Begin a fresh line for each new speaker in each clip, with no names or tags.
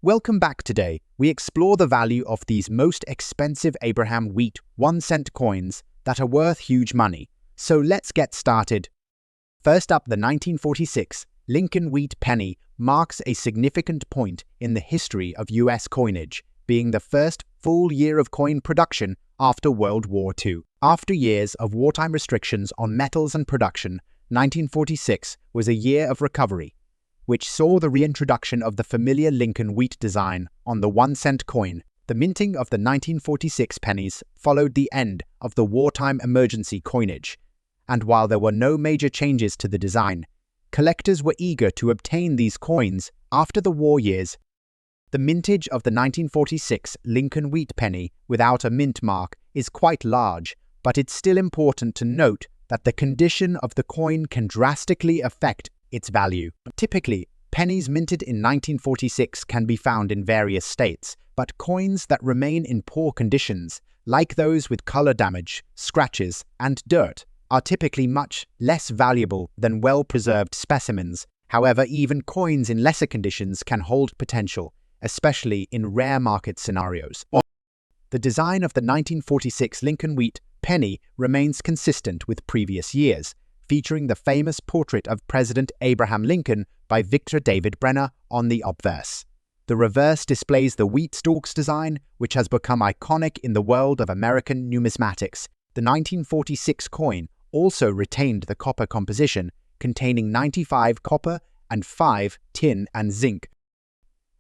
Welcome back. Today, we explore the value of these most expensive Abraham wheat 1-cent coins that are worth huge money. So let's get started. First up, the 1946 Lincoln wheat penny marks a significant point in the history of US coinage, being the first full year of coin production after World War II. After years of wartime restrictions on metals and production, 1946 was a year of recovery, which saw the reintroduction of the familiar Lincoln wheat design on the 1-cent coin. The minting of the 1946 pennies followed the end of the wartime emergency coinage, and while there were no major changes to the design, collectors were eager to obtain these coins after the war years. The mintage of the 1946 Lincoln wheat penny without a mint mark is quite large, but it's still important to note that the condition of the coin can drastically affect its value. Typically, pennies minted in 1946 can be found in various states, but coins that remain in poor conditions, like those with color damage, scratches, and dirt, are typically much less valuable than well-preserved specimens. However, even coins in lesser conditions can hold potential, especially in rare market scenarios. The design of the 1946 Lincoln wheat penny remains consistent with previous years, featuring the famous portrait of President Abraham Lincoln by Victor David Brenner on the obverse. The reverse displays the wheat stalks design, which has become iconic in the world of American numismatics. The 1946 coin also retained the copper composition, containing 95 copper and 5 tin and zinc.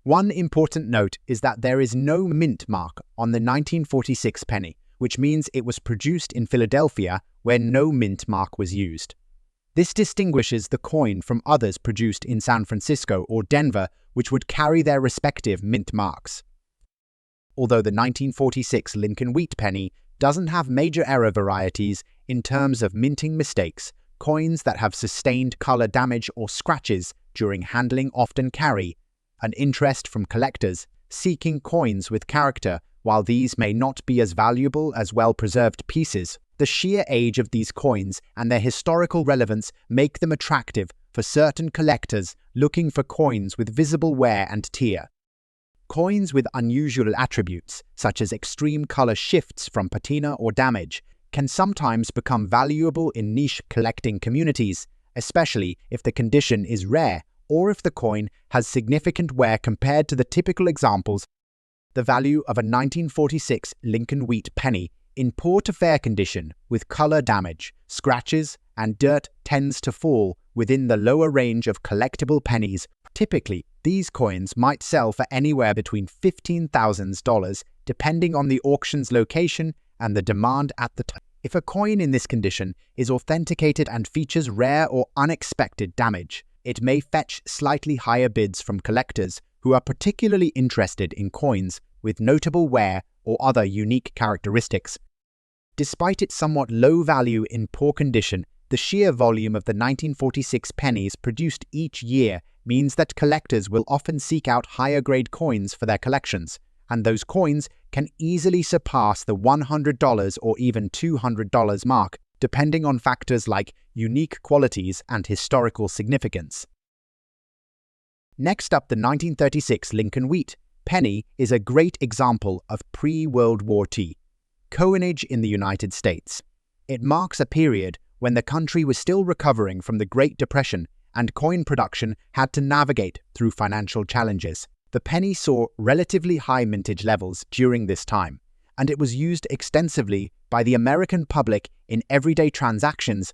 One important note is that there is no mint mark on the 1946 penny, which means it was produced in Philadelphia, where no mint mark was used. This distinguishes the coin from others produced in San Francisco or Denver, which would carry their respective mint marks. Although the 1946 Lincoln wheat penny doesn't have major error varieties in terms of minting mistakes, coins that have sustained color damage or scratches during handling often carry an interest from collectors seeking coins with character. While these may not be as valuable as well-preserved pieces, the sheer age of these coins and their historical relevance make them attractive for certain collectors looking for coins with visible wear and tear. Coins with unusual attributes, such as extreme color shifts from patina or damage, can sometimes become valuable in niche collecting communities, especially if the condition is rare or if the coin has significant wear compared to the typical examples. The value of a 1946 Lincoln wheat penny in poor to fair condition with color damage, scratches, and dirt tends to fall within the lower range of collectible pennies. Typically, these coins might sell for anywhere between $15,000 depending on the auction's location and the demand at the time. If a coin in this condition is authenticated and features rare or unexpected damage, it may fetch slightly higher bids from collectors who are particularly interested in coins with notable wear or other unique characteristics. Despite its somewhat low value in poor condition, the sheer volume of the 1946 pennies produced each year means that collectors will often seek out higher-grade coins for their collections, and those coins can easily surpass the $100 or even $200 mark, depending on factors like unique qualities and historical significance. Next up, the 1936 Lincoln wheat penny is a great example of pre-World War II coinage in the United States. It marks a period when the country was still recovering from the Great Depression and coin production had to navigate through financial challenges. The penny saw relatively high mintage levels during this time, and it was used extensively by the American public in everyday transactions.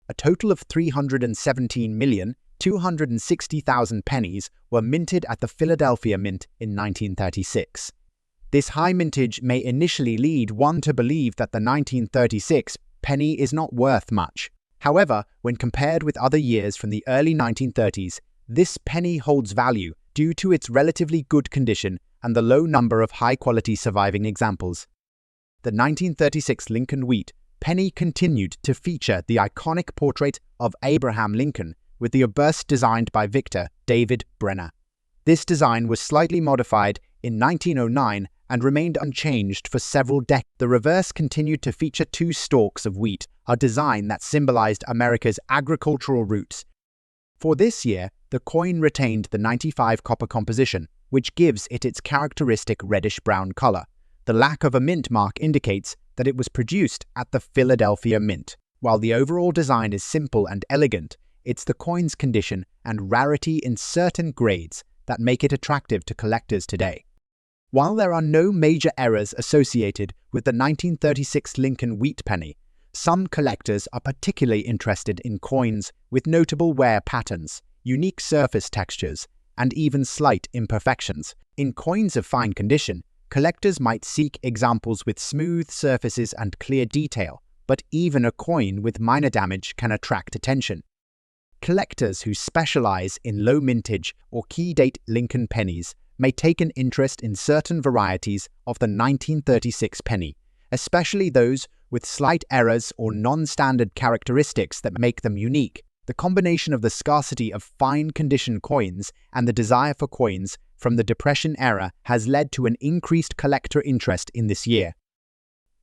A total of 317,260,000 pennies were minted at the Philadelphia Mint in 1936. This high mintage may initially lead one to believe that the 1936 penny is not worth much. However, when compared with other years from the early 1930s, this penny holds value due to its relatively good condition and the low number of high-quality surviving examples. The 1936 Lincoln wheat penny continued to feature the iconic portrait of Abraham Lincoln with the obverse designed by Victor David Brenner. This design was slightly modified in 1909 and remained unchanged for several decades. The reverse continued to feature 2 stalks of wheat, a design that symbolized America's agricultural roots. For this year, the coin retained the 95 copper composition, which gives it its characteristic reddish-brown color. The lack of a mint mark indicates that it was produced at the Philadelphia Mint. While the overall design is simple and elegant, it's the coin's condition and rarity in certain grades that make it attractive to collectors today. While there are no major errors associated with the 1936 Lincoln wheat penny, some collectors are particularly interested in coins with notable wear patterns, unique surface textures, and even slight imperfections. In coins of fine condition, collectors might seek examples with smooth surfaces and clear detail, but even a coin with minor damage can attract attention. Collectors who specialize in low mintage or key date Lincoln pennies may take an interest in certain varieties of the 1936 penny, especially those with slight errors or non-standard characteristics that make them unique. The combination of the scarcity of fine condition coins and the desire for coins from the Depression era has led to an increased collector interest in this year.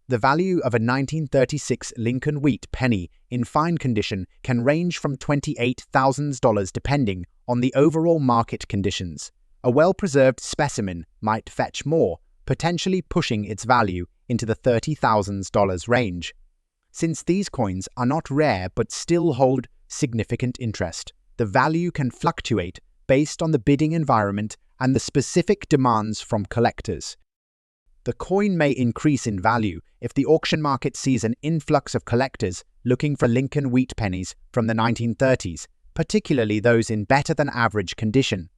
The value of a 1936 Lincoln wheat penny in fine condition can range from $28,000 depending on the overall market conditions. A well-preserved specimen might fetch more, potentially pushing its value into the $30,000 range. Since these coins are not rare but still hold significant interest, the value can fluctuate based on the bidding environment and the specific demands from collectors. The coin may increase in value if the auction market sees an influx of collectors looking for Lincoln wheat pennies from the 1930s, particularly those in better-than-average condition.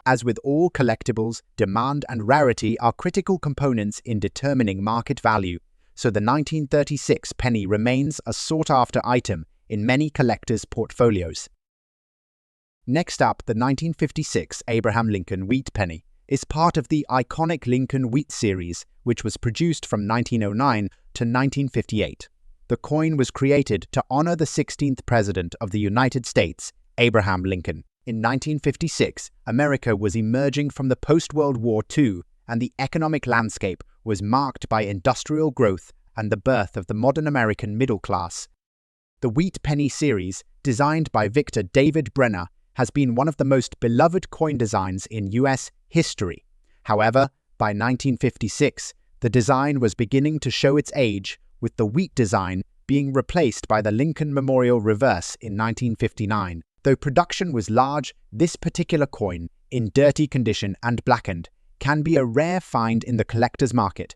As with all collectibles, demand and rarity are critical components in determining market value, so the 1936 penny remains a sought-after item in many collectors' portfolios. Next up, the 1956 Abraham Lincoln wheat penny is part of the iconic Lincoln wheat series, which was produced from 1909 to 1958. The coin was created to honor the 16th President of the United States, Abraham Lincoln. In 1956, America was emerging from the post-World War II, and the economic landscape was marked by industrial growth and the birth of the modern American middle class. The wheat penny series, designed by Victor David Brenner, has been one of the most beloved coin designs in U.S. history. However, by 1956, the design was beginning to show its age, with the wheat design being replaced by the Lincoln Memorial reverse in 1959. Though production was large, this particular coin, in dirty condition and blackened, can be a rare find in the collector's market.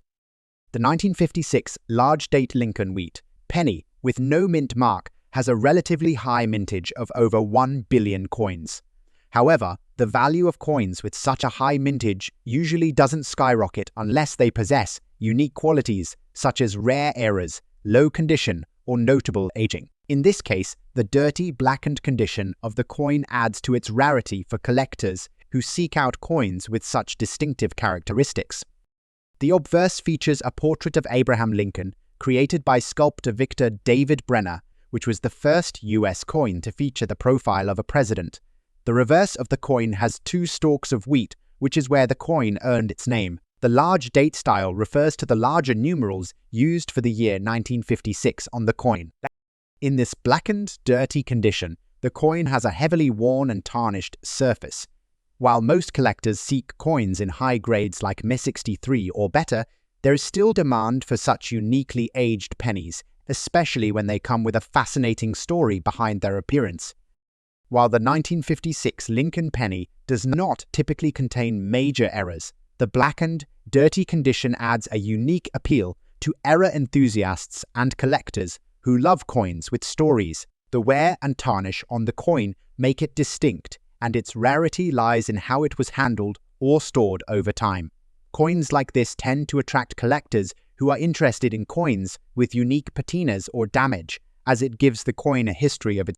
The 1956 large-date Lincoln wheat penny with no mint mark has a relatively high mintage of over 1 billion coins. However, the value of coins with such a high mintage usually doesn't skyrocket unless they possess unique qualities such as rare errors, low condition, or notable aging. In this case, the dirty, blackened condition of the coin adds to its rarity for collectors who seek out coins with such distinctive characteristics. The obverse features a portrait of Abraham Lincoln, created by sculptor Victor David Brenner, which was the first U.S. coin to feature the profile of a president. The reverse of the coin has 2 stalks of wheat, which is where the coin earned its name. The large date style refers to the larger numerals used for the year 1956 on the coin. In this blackened, dirty condition, the coin has a heavily worn and tarnished surface. While most collectors seek coins in high grades like Mi-63 or better, there is still demand for such uniquely aged pennies, especially when they come with a fascinating story behind their appearance. While the 1956 Lincoln penny does not typically contain major errors, the blackened, dirty condition adds a unique appeal to error enthusiasts and collectors who love coins with stories. The wear and tarnish on the coin make it distinct, and its rarity lies in how it was handled or stored over time. Coins like this tend to attract collectors who are interested in coins with unique patinas or damage, as it gives the coin a history of its.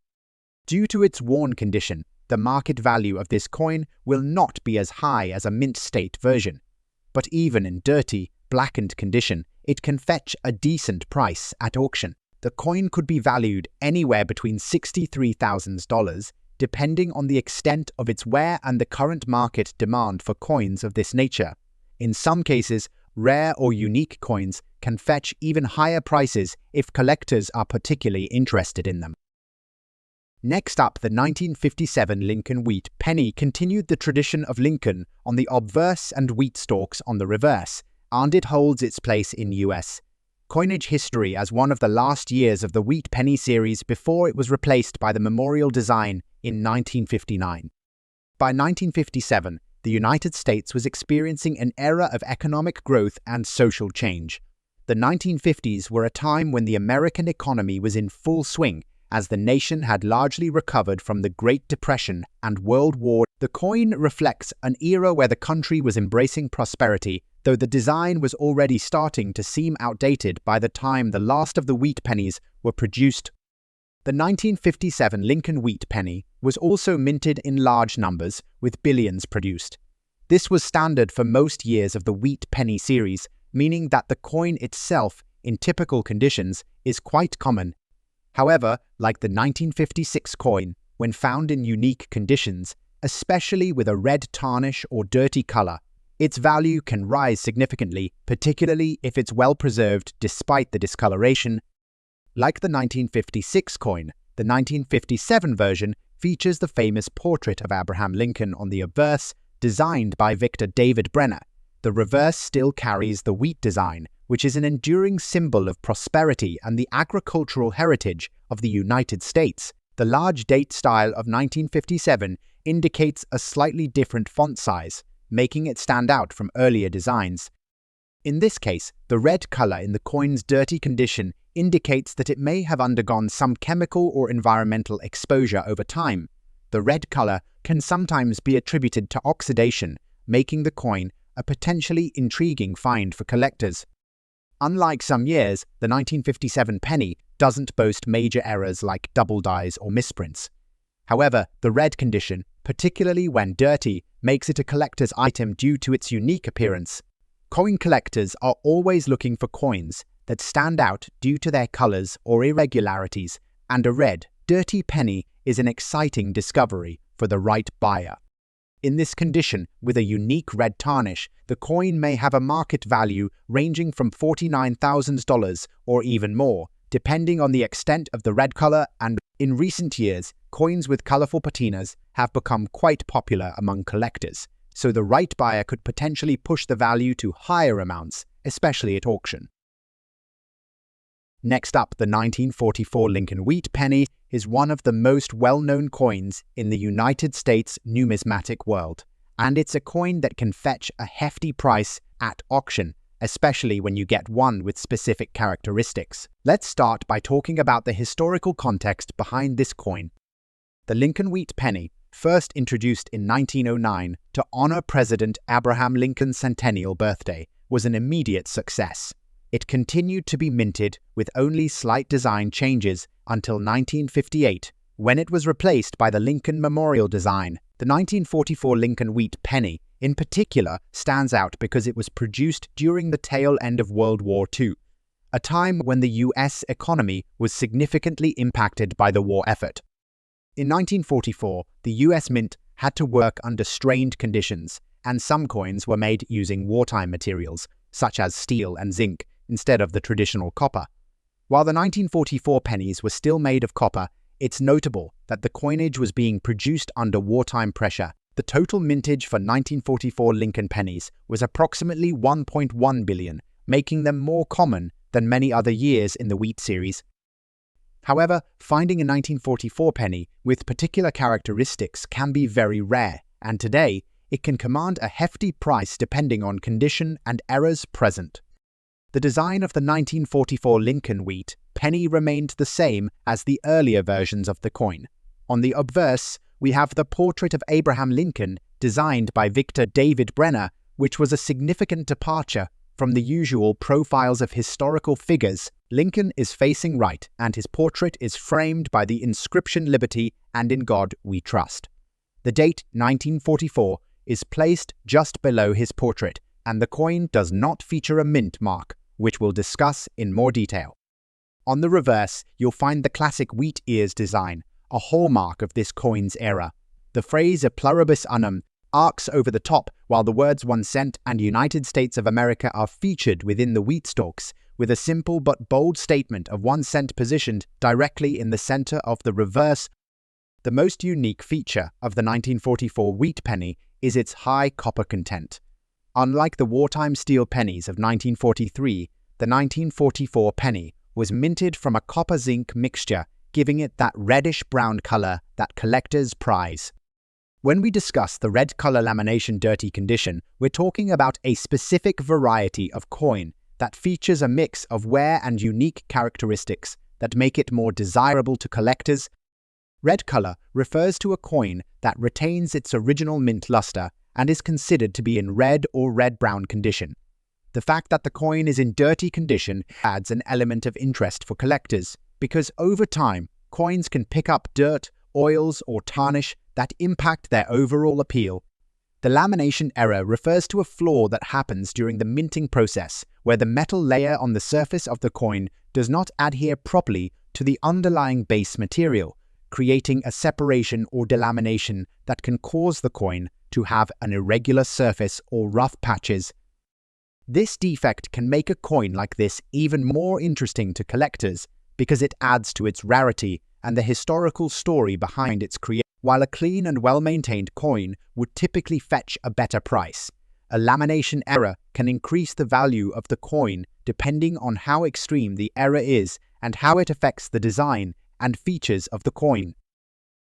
Due to its worn condition, the market value of this coin will not be as high as a mint-state version. But even in dirty, blackened condition, it can fetch a decent price at auction. The coin could be valued anywhere between $63,000, depending on the extent of its wear and the current market demand for coins of this nature. In some cases, rare or unique coins can fetch even higher prices if collectors are particularly interested in them. Next up, the 1957 Lincoln wheat penny continued the tradition of Lincoln on the obverse and wheat stalks on the reverse, and it holds its place in US coinage history as one of the last years of the wheat penny series before it was replaced by the memorial design in 1959. By 1957, the United States was experiencing an era of economic growth and social change. The 1950s were a time when the American economy was in full swing, as the nation had largely recovered from the Great Depression and World War. The coin reflects an era where the country was embracing prosperity, though the design was already starting to seem outdated by the time the last of the wheat pennies were produced. The 1957 Lincoln wheat penny was also minted in large numbers, with billions produced. This was standard for most years of the wheat penny series, meaning that the coin itself, in typical conditions, is quite common. However, like the 1956 coin, when found in unique conditions, especially with a red tarnish or dirty color, its value can rise significantly, particularly if it's well preserved despite the discoloration. Like the 1956 coin, the 1957 version features the famous portrait of Abraham Lincoln on the obverse, designed by Victor David Brenner. The reverse still carries the wheat design, which is an enduring symbol of prosperity and the agricultural heritage of the United States. The large date style of 1957 indicates a slightly different font size, making it stand out from earlier designs. In this case, the red color in the coin's dirty condition indicates that it may have undergone some chemical or environmental exposure over time. The red color can sometimes be attributed to oxidation, making the coin a potentially intriguing find for collectors. Unlike some years, the 1957 penny doesn't boast major errors like double dyes or misprints. However, the red condition, particularly when dirty, makes it a collector's item due to its unique appearance. Coin collectors are always looking for coins that stand out due to their colors or irregularities, and a red, dirty penny is an exciting discovery for the right buyer. In this condition, with a unique red tarnish, the coin may have a market value ranging from $49,000 or even more, depending on the extent of the red color, and in recent years, coins with colorful patinas have become quite popular among collectors, so the right buyer could potentially push the value to higher amounts, especially at auction. Next up, the 1944 Lincoln wheat penny is one of the most well-known coins in the United States numismatic world, and it's a coin that can fetch a hefty price at auction, especially when you get one with specific characteristics. Let's start by talking about the historical context behind this coin. The Lincoln wheat penny, first introduced in 1909 to honor President Abraham Lincoln's centennial birthday, was an immediate success. It continued to be minted with only slight design changes until 1958, when it was replaced by the Lincoln Memorial design. The 1944 Lincoln wheat penny, in particular, stands out because it was produced during the tail end of World War II, a time when the US economy was significantly impacted by the war effort. In 1944, the US Mint had to work under strained conditions, and some coins were made using wartime materials, such as steel and zinc, instead of the traditional copper. While the 1944 pennies were still made of copper, it's notable that the coinage was being produced under wartime pressure. The total mintage for 1944 Lincoln pennies was approximately 1.1 billion, making them more common than many other years in the wheat series. However, finding a 1944 penny with particular characteristics can be very rare, and today it can command a hefty price depending on condition and errors present. The design of the 1944 Lincoln wheat penny remained the same as the earlier versions of the coin. On the obverse, we have the portrait of Abraham Lincoln, designed by Victor David Brenner, which was a significant departure from the usual profiles of historical figures. Lincoln is facing right, and his portrait is framed by the inscription "Liberty and in God we trust." The date 1944 is placed just below his portrait, and the coin does not feature a mint mark, which we'll discuss in more detail. On the reverse, you'll find the classic wheat ears design, a hallmark of this coin's era. The phrase "a pluribus unum" arcs over the top, while the words 1 cent and United States of America are featured within the wheat stalks, with a simple but bold statement of 1 cent positioned directly in the center of the reverse. The most unique feature of the 1944 wheat penny is its high copper content. Unlike the wartime steel pennies of 1943, the 1944 penny was minted from a copper-zinc mixture, giving it that reddish-brown color that collectors prize. When we discuss the red color lamination dirty condition, we're talking about a specific variety of coin that features a mix of wear and unique characteristics that make it more desirable to collectors. Red color refers to a coin that retains its original mint luster and is considered to be in red or red-brown condition. The fact that the coin is in dirty condition adds an element of interest for collectors, because over time, coins can pick up dirt, oils, or tarnish that impact their overall appeal. The lamination error refers to a flaw that happens during the minting process, where the metal layer on the surface of the coin does not adhere properly to the underlying base material, creating a separation or delamination that can cause the coin to have an irregular surface or rough patches. This defect can make a coin like this even more interesting to collectors because it adds to its rarity and the historical story behind its creation. While a clean and well-maintained coin would typically fetch a better price, a lamination error can increase the value of the coin depending on how extreme the error is and how it affects the design and features of the coin.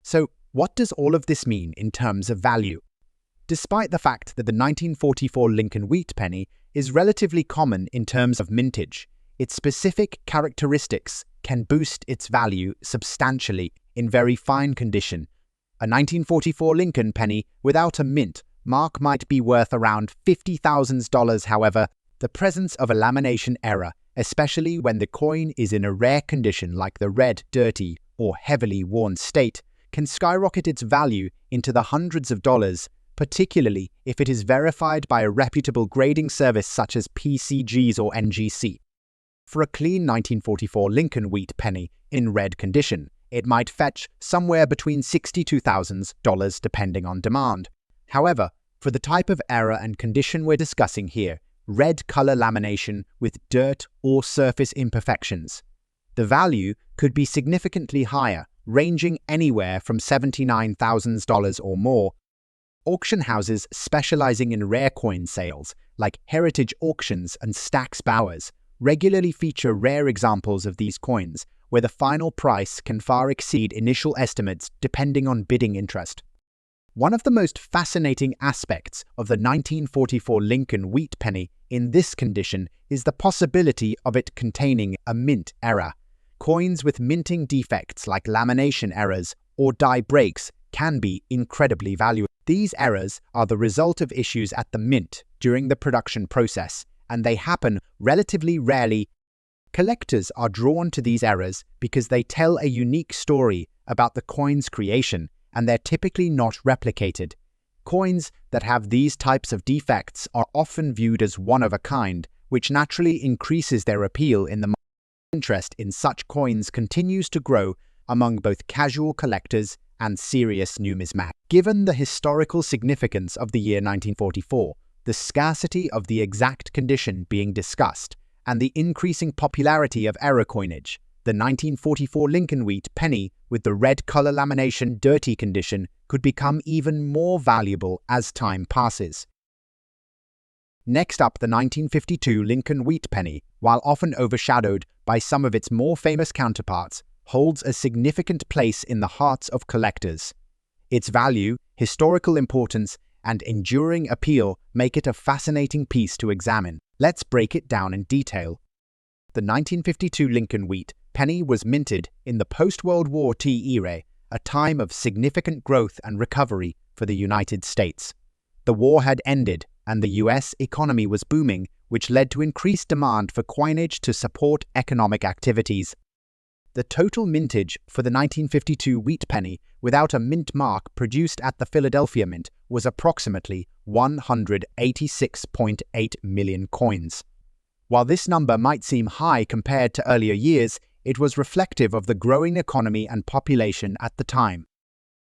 So, what does all of this mean in terms of value? Despite the fact that the 1944 Lincoln wheat penny is relatively common in terms of mintage, its specific characteristics can boost its value substantially in very fine condition. A 1944 Lincoln penny without a mint mark might be worth around $50,000. However, the presence of a lamination error, especially when the coin is in a rare condition like the red, dirty, or heavily worn state, can skyrocket its value into the hundreds of dollars, particularly if it is verified by a reputable grading service such as PCGs or NGC. For a clean 1944 Lincoln wheat penny in red condition, it might fetch somewhere between $62,000 depending on demand. However, for the type of error and condition we're discussing here, red color lamination with dirt or surface imperfections, the value could be significantly higher, ranging anywhere from $79,000 or more. Auction houses specializing in rare coin sales, like Heritage Auctions and Stack's Bowers, regularly feature rare examples of these coins, where the final price can far exceed initial estimates depending on bidding interest. One of the most fascinating aspects of the 1944 Lincoln wheat penny in this condition is the possibility of it containing a mint error. Coins with minting defects like lamination errors or die breaks can be incredibly valuable. These errors are the result of issues at the mint during the production process, and they happen relatively rarely. Collectors are drawn to these errors because they tell a unique story about the coin's creation, and they're typically not replicated. Coins that have these types of defects are often viewed as one of a kind, which naturally increases their appeal in the market. Interest in such coins continues to grow among both casual collectors and serious numismatics. Given the historical significance of the year 1944, the scarcity of the exact condition being discussed, and the increasing popularity of error coinage, the 1944 Lincoln wheat penny with the red color lamination dirty condition could become even more valuable as time passes. Next up, the 1952 Lincoln wheat penny, while often overshadowed by some of its more famous counterparts, holds a significant place in the hearts of collectors. Its value, historical importance, and enduring appeal make it a fascinating piece to examine. Let's break it down in detail. The 1952 Lincoln wheat penny was minted in the post-World War II era, a time of significant growth and recovery for the United States. The war had ended, and the US economy was booming, which led to increased demand for coinage to support economic activities. The total mintage for the 1952 wheat penny without a mint mark produced at the Philadelphia Mint was approximately 186.8 million coins. While this number might seem high compared to earlier years, it was reflective of the growing economy and population at the time.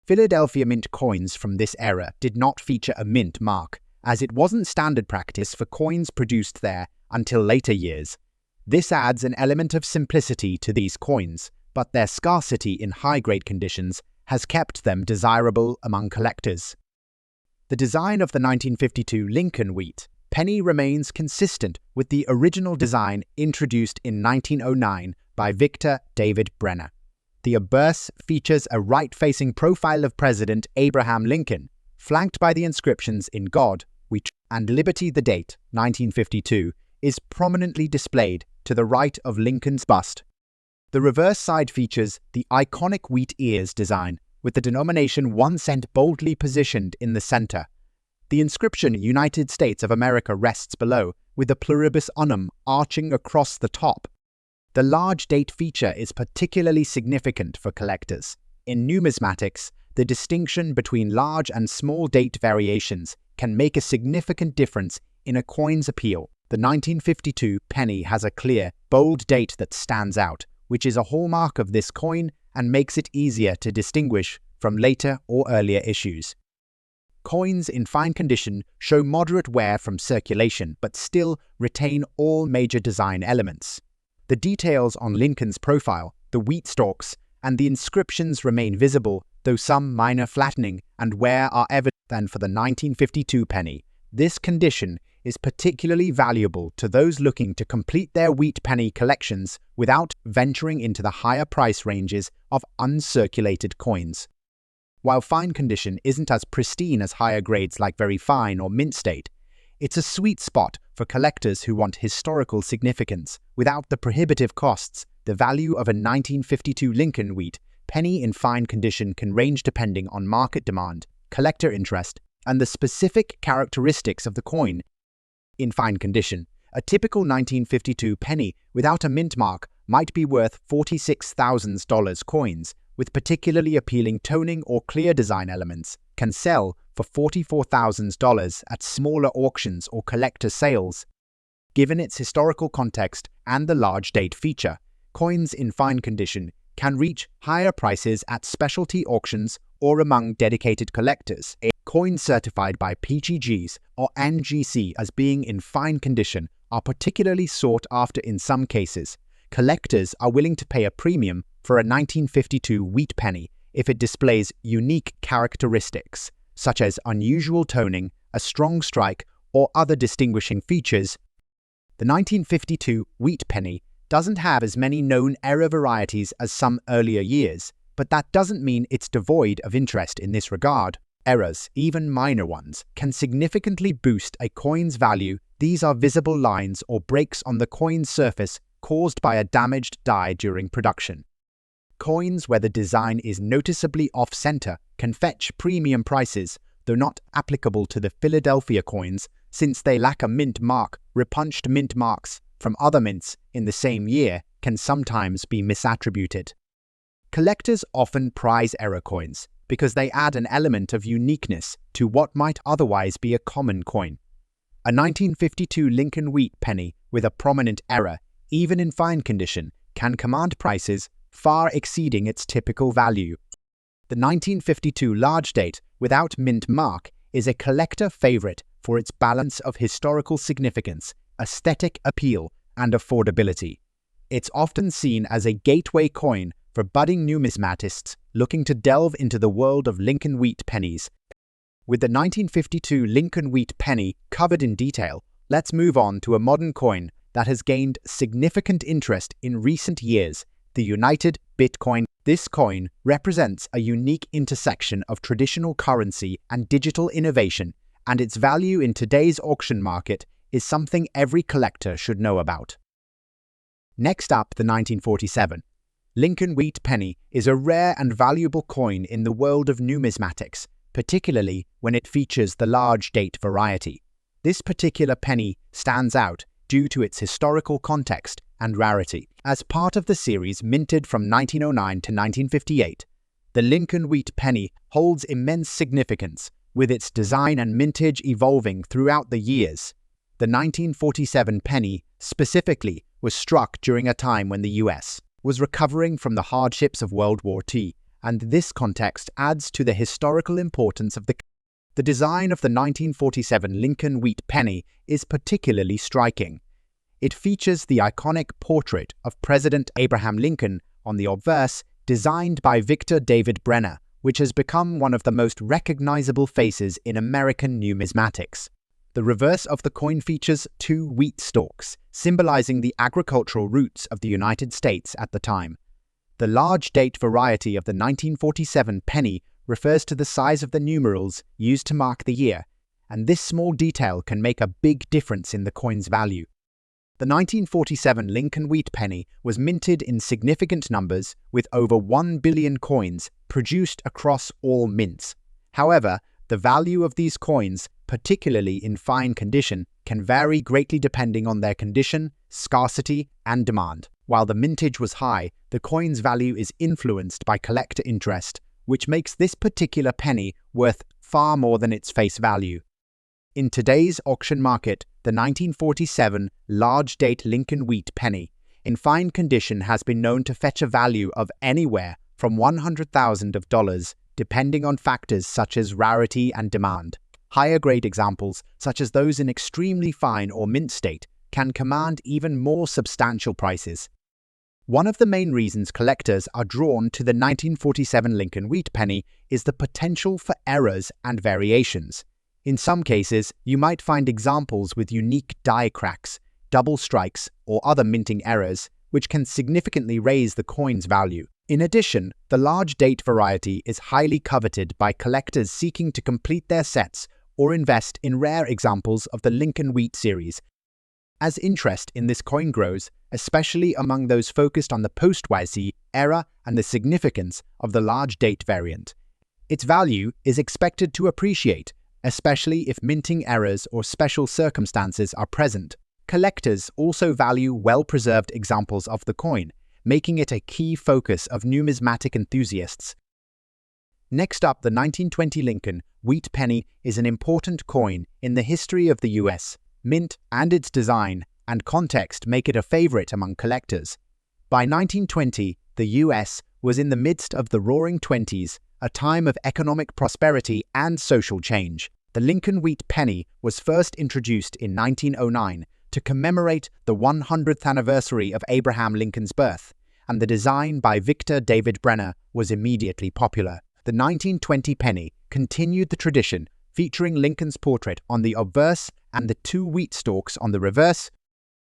Philadelphia Mint coins from this era did not feature a mint mark, as it wasn't standard practice for coins produced there until later years. This adds an element of simplicity to these coins, but their scarcity in high-grade conditions has kept them desirable among collectors. The design of the 1952 Lincoln wheat penny remains consistent with the original design introduced in 1909 by Victor David Brenner. The obverse features a right-facing profile of President Abraham Lincoln, flanked by the inscriptions "In God We Trust" and "Liberty." The date, 1952, is prominently displayed to the right of Lincoln's bust. The reverse side features the iconic wheat ears design, with the denomination 1 cent boldly positioned in the center. The inscription "United States of America" rests below, with the pluribus unum arching across the top. The large date feature is particularly significant for collectors. In numismatics, the distinction between large and small date variations can make a significant difference in a coin's appeal. The 1952 penny has a clear, bold date that stands out, which is a hallmark of this coin and makes it easier to distinguish from later or earlier issues. Coins in fine condition show moderate wear from circulation but still retain all major design elements. The details on Lincoln's profile, the wheat stalks, and the inscriptions remain visible, though some minor flattening and wear are evident. Than for the 1952 penny, this condition is particularly valuable to those looking to complete their wheat penny collections without venturing into the higher price ranges of uncirculated coins. While fine condition isn't as pristine as higher grades like very fine or mint state, it's a sweet spot for collectors who want historical significance without the prohibitive costs. The value of a 1952 Lincoln wheat penny in fine condition can range depending on market demand, collector interest, and the specific characteristics of the coin. In fine condition, a typical 1952 penny without a mint mark might be worth $46,000. Coins with particularly appealing toning or clear design elements can sell for $44,000 at smaller auctions or collector sales. Given its historical context and the large date feature, coins in fine condition can reach higher prices at specialty auctions or among dedicated collectors. A coin certified by PGGs or NGC as being in fine condition are particularly sought after in some cases. Collectors are willing to pay a premium for a 1952 wheat penny if it displays unique characteristics, such as unusual toning, a strong strike, or other distinguishing features. The 1952 wheat penny doesn't have as many known error varieties as some earlier years, but that doesn't mean it's devoid of interest in this regard. Errors, even minor ones, can significantly boost a coin's value. These are visible lines or breaks on the coin's surface caused by a damaged die during production. Coins where the design is noticeably off-center can fetch premium prices, though not applicable to the Philadelphia coins since they lack a mint mark. Repunched mint marks from other mints in the same year can sometimes be misattributed. Collectors often prize error coins because they add an element of uniqueness to what might otherwise be a common coin. A 1952 Lincoln wheat penny with a prominent error, even in fine condition, can command prices far exceeding its typical value. The 1952 large date without mint mark is a collector favorite for its balance of historical significance, aesthetic appeal, and affordability. It's often seen as a gateway coin for budding numismatists looking to delve into the world of Lincoln wheat pennies. With the 1952 Lincoln wheat penny covered in detail, let's move on to a modern coin that has gained significant interest in recent years, the United Bitcoin. This coin represents a unique intersection of traditional currency and digital innovation, and its value in today's auction market is something every collector should know about. Next up, the 1947 Lincoln wheat penny is a rare and valuable coin in the world of numismatics, particularly when it features the large date variety. This particular penny stands out due to its historical context and rarity. As part of the series minted from 1909 to 1958, the Lincoln wheat penny holds immense significance, with its design and mintage evolving throughout the years. The 1947 penny, specifically, was struck during a time when the US was recovering from the hardships of World War II, and this context adds to the historical importance of the design of the 1947 Lincoln wheat penny is particularly striking. It features the iconic portrait of President Abraham Lincoln on the obverse, designed by Victor David Brenner, which has become one of the most recognizable faces in American numismatics. The reverse of the coin features two wheat stalks, symbolizing the agricultural roots of the United States at the time. The large date variety of the 1947 penny refers to the size of the numerals used to mark the year, and this small detail can make a big difference in the coin's value. The 1947 Lincoln wheat penny was minted in significant numbers with over 1 billion coins produced across all mints. However, the value of these coins, particularly in fine condition, can vary greatly depending on their condition, scarcity, and demand. While the mintage was high, the coin's value is influenced by collector interest, which makes this particular penny worth far more than its face value. In today's auction market, the 1947 large-date Lincoln wheat penny, in fine condition, has been known to fetch a value of anywhere from $100,000, depending on factors such as rarity and demand. Higher-grade examples, such as those in extremely fine or mint state, can command even more substantial prices. One of the main reasons collectors are drawn to the 1947 Lincoln wheat penny is the potential for errors and variations. In some cases, you might find examples with unique die cracks, double strikes, or other minting errors, which can significantly raise the coin's value. In addition, the large date variety is highly coveted by collectors seeking to complete their sets or invest in rare examples of the Lincoln wheat series. As interest in this coin grows, especially among those focused on the post-YC era and the significance of the large date variant, its value is expected to appreciate, especially if minting errors or special circumstances are present. Collectors also value well-preserved examples of the coin, making it a key focus of numismatic enthusiasts. Next up, the 1920 Lincoln wheat penny is an important coin in the history of the US. Mint and its design and context make it a favorite among collectors. By 1920, the US was in the midst of the Roaring Twenties, a time of economic prosperity and social change. The Lincoln wheat penny was first introduced in 1909 to commemorate the 100th anniversary of Abraham Lincoln's birth, and the design by Victor David Brenner was immediately popular. The 1920 penny continued the tradition, featuring Lincoln's portrait on the obverse and the two wheat stalks on the reverse.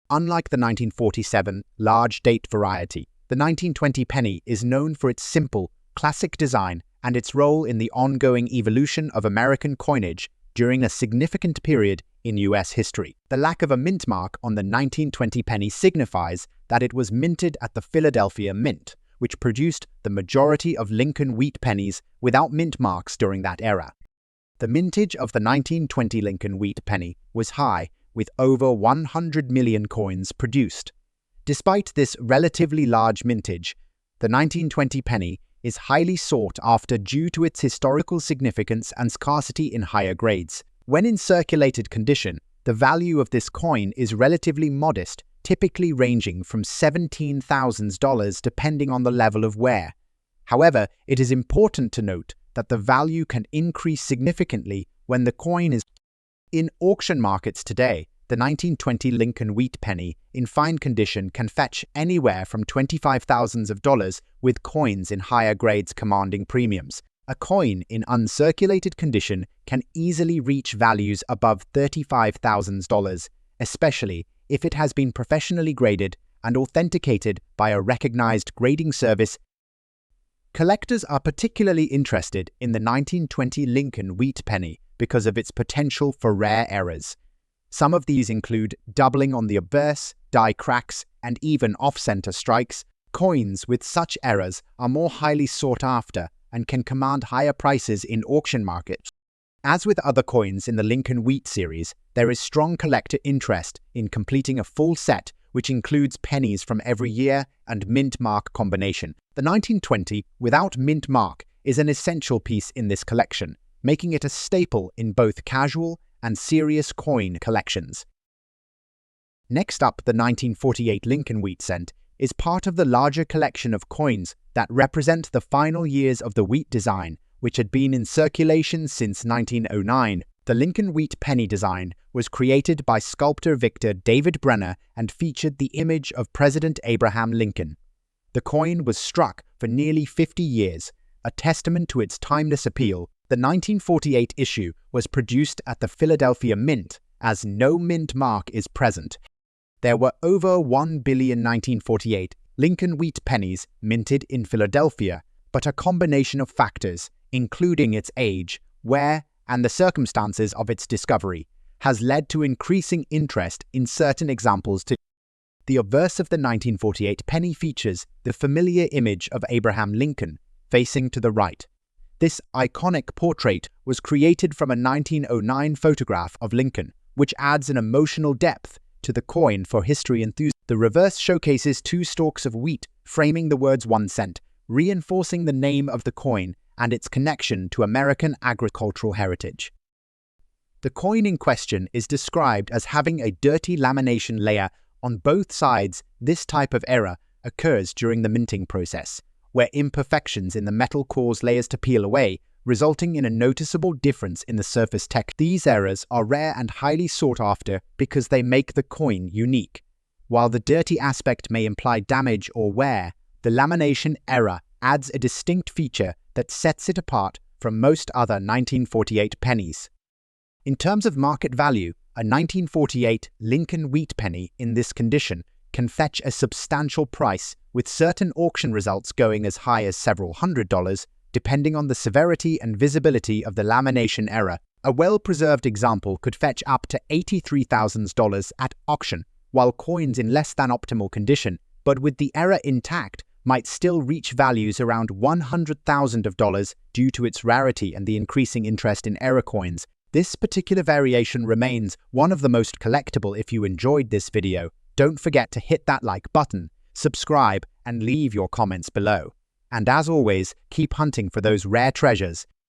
Unlike the 1947 large date variety, the 1920 penny is known for its simple, classic design and its role in the ongoing evolution of American coinage during a significant period in US history. The lack of a mint mark on the 1920 penny signifies that it was minted at the Philadelphia Mint, which produced the majority of Lincoln wheat pennies without mint marks during that era. The mintage of the 1920 Lincoln wheat penny was high, with over 100 million coins produced. Despite this relatively large mintage, the 1920 penny is highly sought after due to its historical significance and scarcity in higher grades. When in circulated condition, the value of this coin is relatively modest, typically ranging from $17,000 depending on the level of wear. However, it is important to note that the value can increase significantly when the coin is in auction markets today. The 1920 Lincoln wheat penny in fine condition can fetch anywhere from $25,000, with coins in higher grades commanding premiums. A coin in uncirculated condition can easily reach values above $35,000, especially if it has been professionally graded and authenticated by a recognized grading service. Collectors are particularly interested in the 1920 Lincoln wheat penny because of its potential for rare errors. Some of these include doubling on the obverse, die cracks, and even off-center strikes. Coins with such errors are more highly sought after and can command higher prices in auction markets. As with other coins in the Lincoln wheat series, there is strong collector interest in completing a full set, which includes pennies from every year and mint mark combination. The 1920 without mint mark is an essential piece in this collection, making it a staple in both casual and serious coin collections. Next up, the 1948 Lincoln wheat cent is part of the larger collection of coins that represent the final years of the wheat design, which had been in circulation since 1909. The Lincoln wheat penny design was created by sculptor Victor David Brenner and featured the image of President Abraham Lincoln. The coin was struck for nearly 50 years, a testament to its timeless appeal, the 1948 issue was produced at the Philadelphia Mint, as no mint mark is present. There were over 1 billion 1948 Lincoln wheat pennies minted in Philadelphia, but a combination of factors, including its age, wear, and the circumstances of its discovery, has led to increasing interest in certain examples too. The obverse of the 1948 penny features the familiar image of Abraham Lincoln, facing to the right. This iconic portrait was created from a 1909 photograph of Lincoln, which adds an emotional depth to the coin for history enthusiasts. The reverse showcases 2 stalks of wheat framing the words 1 cent, reinforcing the name of the coin and its connection to American agricultural heritage. The coin in question is described as having a dirty lamination layer on both sides. This type of error occurs during the minting process, where imperfections in the metal cause layers to peel away, resulting in a noticeable difference in the surface texture. These errors are rare and highly sought after because they make the coin unique. While the dirty aspect may imply damage or wear, the lamination error adds a distinct feature that sets it apart from most other 1948 pennies. In terms of market value, a 1948 Lincoln wheat penny in this condition can fetch a substantial price, with certain auction results going as high as several $100s, depending on the severity and visibility of the lamination error. A well-preserved example could fetch up to $83,000 at auction, while coins in less than optimal condition, but with the error intact, might still reach values around $100,000 due to its rarity and the increasing interest in error coins. This particular variation remains one of the most collectible. If you enjoyed this video, don't forget to hit that like button, subscribe, and leave your comments below. And as always, keep hunting for those rare treasures.